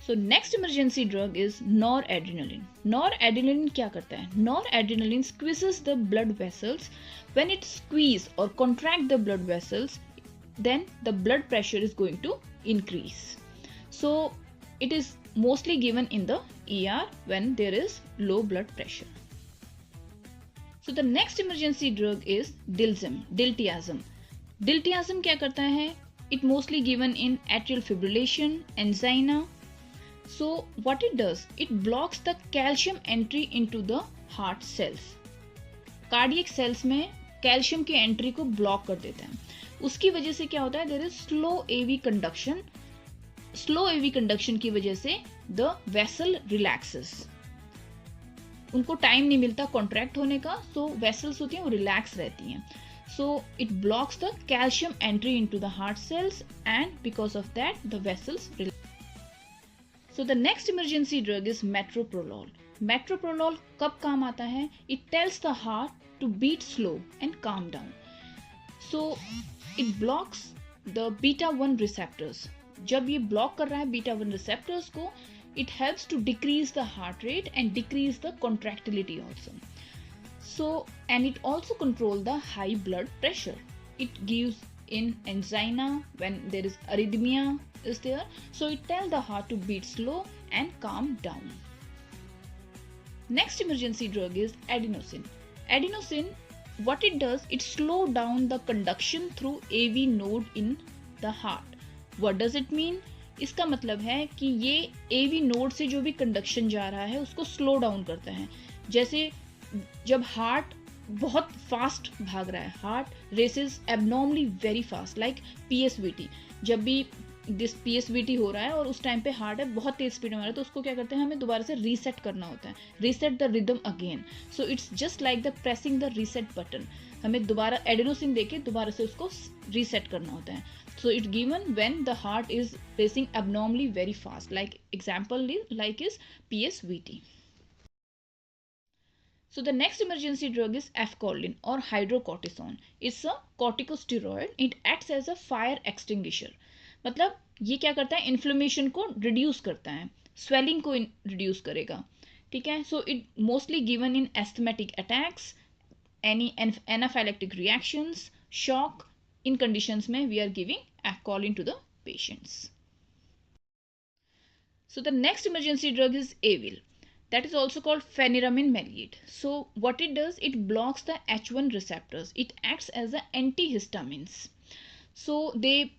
So next emergency drug is noradrenaline. Noradrenaline क्या करता है? Noradrenaline squeezes the blood vessels. When it squeeze or contract the blood vessels, then the blood pressure is going to increase. So it is mostly given in the ER when there is low blood pressure. So the next emergency drug is diltiazem. Diltiazem क्या करता है? It mostly given in atrial fibrillation, angina. So what it does, it blocks the calcium entry into the heart cells. Cardiac cells में calcium की entry को block कर देता है. उसकी वजह से क्या होता है? There is slow AV conduction. Slow AV conduction की वजह से द वेसल रिलैक्सेस. उनको टाइम नहीं मिलता कॉन्ट्रैक्ट होने का, सो वेसल्स होती हैं वो रिलैक्स रहती हैं. So it blocks the calcium entry into the heart cells and because of that the vessels relax. So the next emergency drug is metoprolol. Metoprolol कब काम आता है? It tells the heart to beat slow and calm down. So it blocks the beta 1 receptors. जब ये block कर रहा है beta 1 receptors को, it helps to decrease the heart rate and decrease the contractility also. So, and it also controls the high blood pressure. It gives in angina when there is arrhythmia is there. So it tells the heart to beat slow and calm down. Next emergency drug is adenosine. Adenosine, what it does, it slows down the conduction through AV node in the heart. What does it mean? इसका मतलब है कि ये AV node से जो भी conduction जा रहा है उसको स्लो डाउन करता है. जैसे जब हार्ट बहुत फास्ट भाग रहा है, heart races abnormally very fast like PSVT. जब भी दिस PSVT हो रहा है और उस टाइम पे हार्ट है बहुत तेज स्पीड में आ रहा है, तो उसको क्या करते हैं, हमें दोबारा से रीसेट करना होता है. Reset the rhythm again. So it's just like the pressing the reset button. हमें दोबारा एडेनोसिन देके दोबारा से उसको रीसेट करना होता है. So it given when the heart is racing abnormally very fast, like example like is PSVT. So the next emergency drug is efcorlin or hydrocortisone. It's a corticosteroid. It acts as a fire extinguisher. मतलब ये क्या करता है? Inflammation को reduce करता है, swelling को reduce करेगा. ठीक है. So it mostly given in asthmatic attacks, any anaphylactic reactions, shock. In conditions में we are giving efcorlin to the patients. So the next emergency drug is Avil. That is also called pheniramin maleate. So what it does, it blocks the H1 receptors. It acts as an antihistamines. So they put